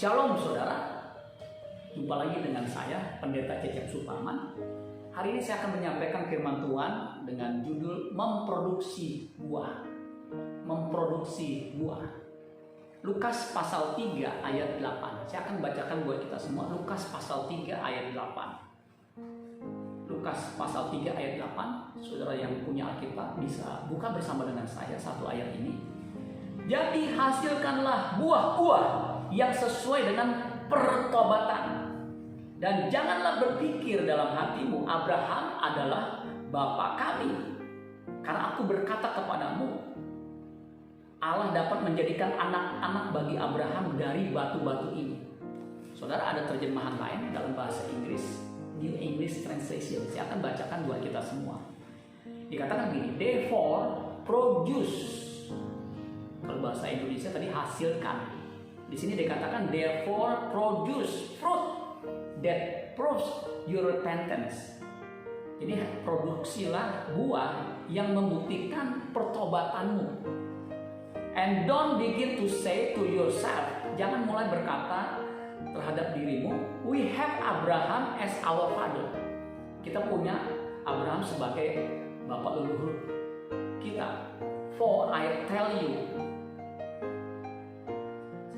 Shalom saudara, jumpa lagi dengan saya Pendeta Cecep Suparman. Hari ini saya akan menyampaikan firman Tuhan dengan judul memproduksi buah. Memproduksi buah. Lukas pasal 3 ayat 8. Saya akan bacakan buat kita semua. Lukas pasal 3 ayat 8. Lukas pasal 3 ayat 8. Saudara yang punya Alkitab bisa buka bersama dengan saya satu ayat ini. Jadi hasilkanlah buah-buah yang sesuai dengan pertobatan. Dan janganlah berpikir dalam hatimu, Abraham adalah bapa kami. Karena aku berkata kepadamu, Allah dapat menjadikan anak-anak bagi Abraham dari batu-batu ini. Saudara, ada terjemahan lain dalam bahasa Inggris, New English Translation. Saya akan bacakan buat kita semua. Dikatakan begini, therefore produce. Kalau bahasa Indonesia tadi hasilkan. Di sini dikatakan therefore produce fruit that proves your repentance. Jadi produksilah buah yang membuktikan pertobatanmu. And don't begin to say to yourself, jangan mulai berkata terhadap dirimu, we have Abraham as our father. Kita punya Abraham sebagai bapak leluhur kita. For I tell you,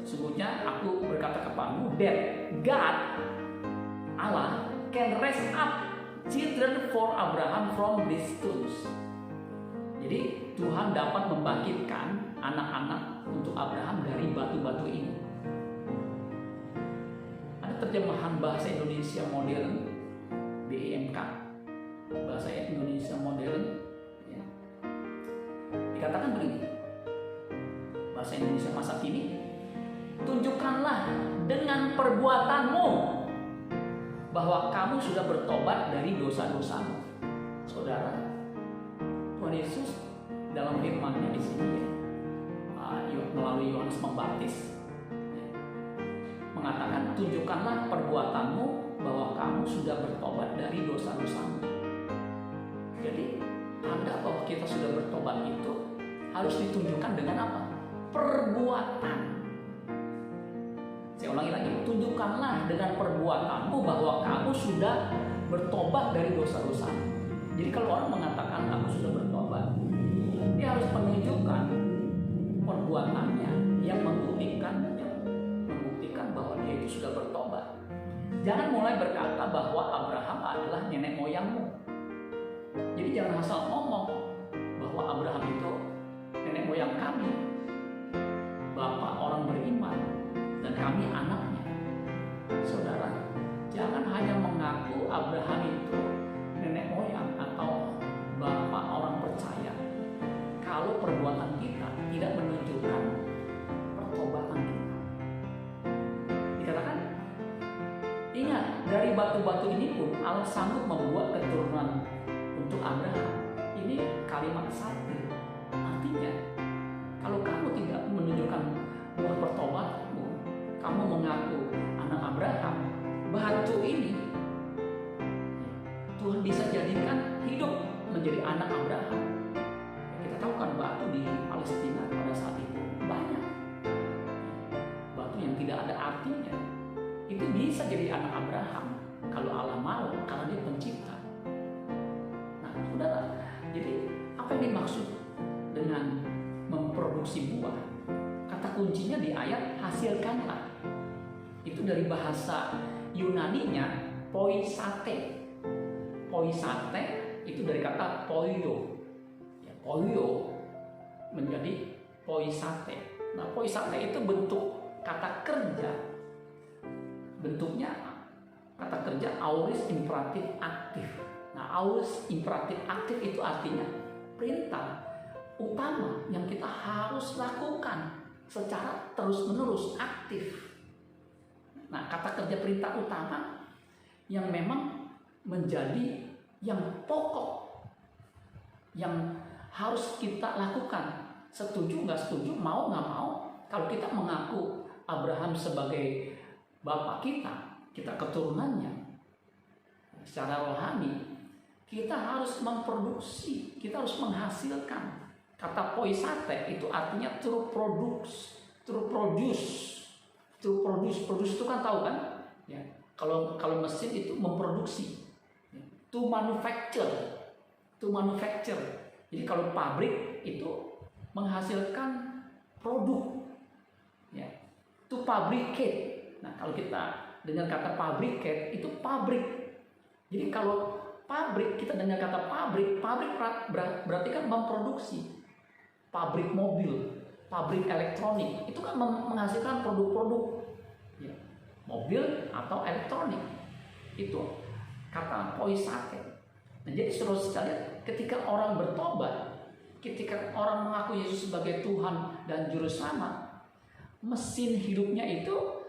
sesungguhnya aku berkata kepadamu, that God, Allah, can raise up children for Abraham from these stones. Jadi Tuhan dapat membangkitkan anak-anak untuk Abraham dari batu-batu ini. Ada terjemahan bahasa Indonesia modern, BIMK, bahasa Indonesia modern, ya. Dikatakan begini, bahasa Indonesia masa kini, tunjukkanlah dengan perbuatanmu bahwa kamu sudah bertobat dari dosa-dosamu. Saudara, Tuhan Yesus dalam firman-Nya di sini melalui Yohanes Pembaptis mengatakan, tunjukkanlah perbuatanmu bahwa kamu sudah bertobat dari dosa-dosamu. Jadi tanda bahwa kita sudah bertobat itu harus ditunjukkan dengan apa? Perbuatan. Saya ulangi lagi, tunjukkanlah dengan perbuatanmu bahwa kamu sudah bertobat dari dosa-dosamu. Jadi kalau orang mengatakan aku sudah bertobat, dia harus menunjukkan perbuatannya yang membuktikan bahwa dia itu sudah bertobat. Jangan mulai berkata bahwa Abraham adalah nenek moyangmu. Jadi jangan asal ngomong bahwa Abraham itu nenek moyang kami, bapak orang beriman, dan kami anaknya. Saudara, jangan hanya mengaku Abraham itu nenek moyang atau bapak orang percaya kalau perbuatan kita tidak menunjukkan pertobatan kita. Dikatakan, ingat, dari batu-batu ini pun Allah sanggup membuat keturunan untuk Abraham. Ini kalimat sakti. Artinya, kalau kamu tidak menunjukkan buah pertobatanmu, kamu mengaku anak Abraham, batu ini Tuhan bisa jadikan hidup menjadi anak Abraham. Kita tahu kan batu di Palestina pada saat itu banyak. Batu yang tidak ada artinya itu bisa jadi anak Abraham kalau Allah mau, karena dia pencipta. Nah, saudara, jadi apa yang dimaksud dengan memproduksi buah? Kata kuncinya di ayat hasilkanlah. Itu dari bahasa Yunaninya poisate. Poisate itu dari kata poio. Ya, poio menjadi poisate. Nah, poisate itu bentuk kata kerja. Bentuknya kata kerja aorist imperatif aktif. Nah, aorist imperatif aktif itu artinya perintah utama yang kita harus lakukan secara terus-menerus aktif. Nah, kata kerja perintah utama yang memang menjadi yang pokok yang harus kita lakukan. Setuju nggak setuju, mau nggak mau, kalau kita mengaku Abraham sebagai bapak kita keturunannya, secara rohani kita harus memproduksi, kita harus menghasilkan. Kata poisate itu artinya to produce, To produce itu kan tahu kan? Ya. Kalau mesin itu memproduksi. Ya. To manufacture. Jadi kalau pabrik itu menghasilkan produk. Ya. To fabricate. Nah, kalau kita dengan kata fabricate itu pabrik. Jadi kalau pabrik, kita dengan kata pabrik berarti kan memproduksi. Pabrik mobil, pabrik elektronik, itu kan menghasilkan produk-produk ya, mobil atau elektronik. Itu kata poisake. Nah, jadi saudara sekalian, ketika orang bertobat, ketika orang mengaku Yesus sebagai Tuhan dan Juru Selamat, mesin hidupnya itu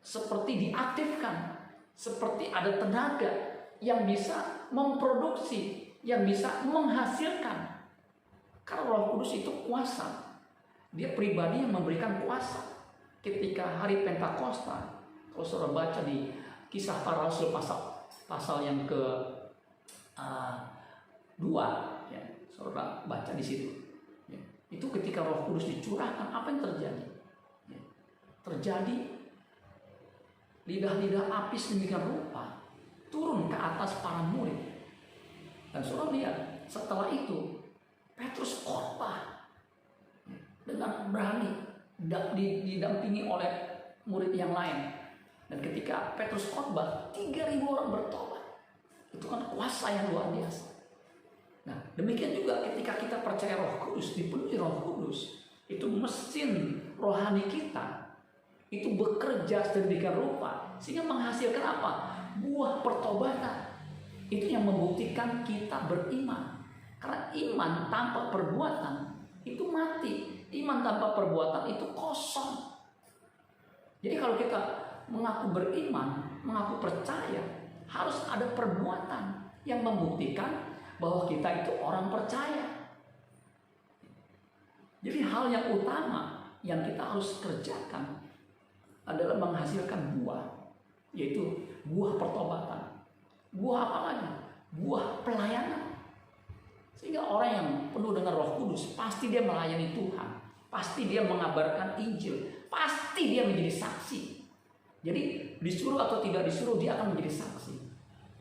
seperti diaktifkan, seperti ada tenaga yang bisa memproduksi, yang bisa menghasilkan. Karena Roh Kudus itu kuasa. Dia pribadi yang memberikan kuasa. Ketika hari Pentakosta, kalau saudara baca di Kisah Para Rasul pasal yang ke 2, ya, saudara baca di situ. Ya, itu ketika Roh Kudus dicurahkan, apa yang terjadi? Ya, terjadi lidah-lidah api sedemikian rupa turun ke atas para murid. Dan saudara lihat, setelah itu Petrus khotbah dengan berani, didampingi oleh murid yang lain. Dan ketika Petrus khotbah, 3.000 orang bertobat. Itu kan kuasa yang luar biasa. Nah, demikian juga ketika kita percaya Roh Kudus, dipenuhi Roh Kudus, itu mesin rohani kita itu bekerja sedemikian rupa sehingga menghasilkan apa? Buah pertobatan. Itu yang membuktikan kita beriman. Karena iman tanpa perbuatan itu mati. Iman tanpa perbuatan itu kosong. Jadi kalau kita mengaku beriman, mengaku percaya, harus ada perbuatan yang membuktikan bahwa kita itu orang percaya. Jadi hal yang utama yang kita harus kerjakan adalah menghasilkan buah, yaitu buah pertobatan. Buah apa lagi? Buah pelayanan. Sehingga orang yang penuh dengan Roh Kudus pasti dia melayani Tuhan, pasti dia mengabarkan Injil, pasti dia menjadi saksi. Jadi disuruh atau tidak disuruh dia akan menjadi saksi.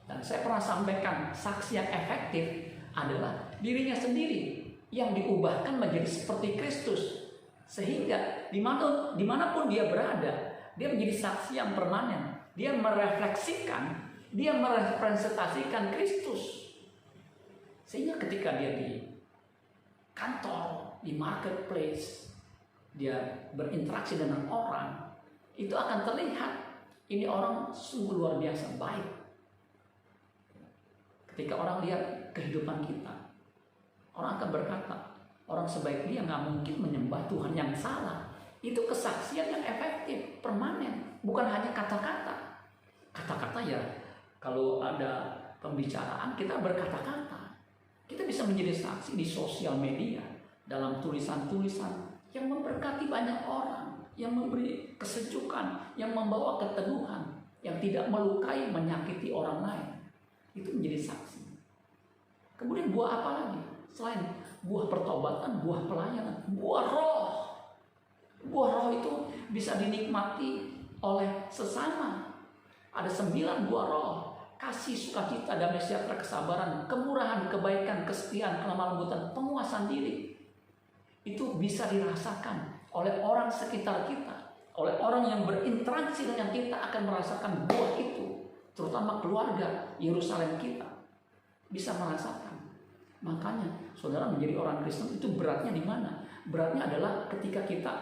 Dan saya pernah sampaikan, saksi yang efektif adalah dirinya sendiri yang diubahkan menjadi seperti Kristus, sehingga dimanapun dia berada, dia menjadi saksi yang permanen. Dia merefleksikan, dia merepresentasikan Kristus. Sehingga ketika dia di kantor, di marketplace, dia berinteraksi dengan orang, itu akan terlihat ini orang sungguh luar biasa baik. Ketika orang lihat kehidupan kita, orang akan berkata, orang sebaik dia nggak mungkin menyembah Tuhan yang salah. Itu kesaksian yang efektif, permanen, bukan hanya kata-kata. Kata-kata ya, kalau ada pembicaraan kita berkata-kata. Kita bisa menjadi saksi di sosial media, dalam tulisan-tulisan yang memberkati banyak orang, yang memberi kesejukan, yang membawa keteguhan, yang tidak melukai, menyakiti orang lain. Itu menjadi saksi. Kemudian buah apa lagi? Selain buah pertobatan, buah pelayanan, buah roh. Buah roh itu bisa dinikmati oleh sesama. Ada 9 buah roh. Kasih, sukacita, damai sejahtera, kesabaran, kemurahan, kebaikan, kesetiaan, kelemah lembutan, penguasaan diri. Itu bisa dirasakan oleh orang sekitar kita, oleh orang yang berinteraksi dengan kita akan merasakan buah itu, terutama keluarga Yerusalem kita bisa merasakan. Makanya saudara menjadi orang Kristen itu beratnya di mana? Beratnya adalah ketika kita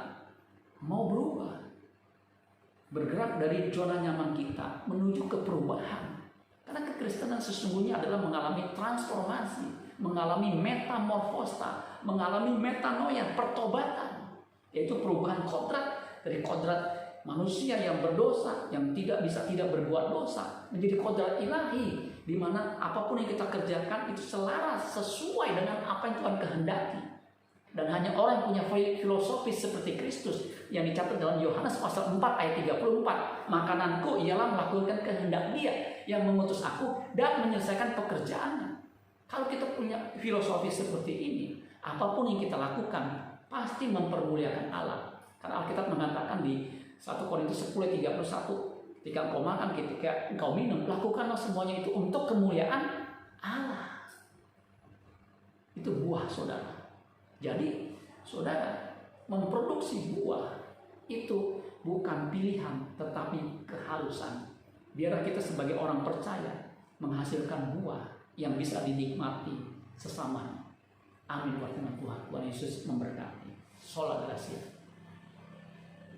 mau berubah, bergerak dari zona nyaman kita menuju ke perubahan. Karena kekristenan sesungguhnya adalah mengalami transformasi, mengalami metamorfosa, mengalami metanoia, pertobatan, yaitu perubahan kodrat dari kodrat manusia yang berdosa, yang tidak bisa tidak berbuat dosa, menjadi kodrat ilahi, di mana apapun yang kita kerjakan itu selaras sesuai dengan apa yang Tuhan kehendaki. Dan hanya orang yang punya filosofis seperti Kristus yang dicatat dalam Yohanes pasal 4 ayat 34. Makananku ialah melakukan kehendak Dia yang mengutus aku dan menyelesaikan pekerjaannya. Kalau kita punya filosofi seperti ini, apapun yang kita lakukan pasti mempermuliakan Allah. Karena Alkitab mengatakan di 1 Korintus 10:31. Ketika engkau makan, ketika engkau minum, lakukanlah semuanya itu untuk kemuliaan Allah. Itu buah, saudara. Jadi, saudara, memproduksi buah itu bukan pilihan, tetapi keharusan. Biarlah kita sebagai orang percaya menghasilkan buah yang bisa dinikmati sesama. Amin buat Tuhan. Tuhan Yesus memberkati. Sola Gracia.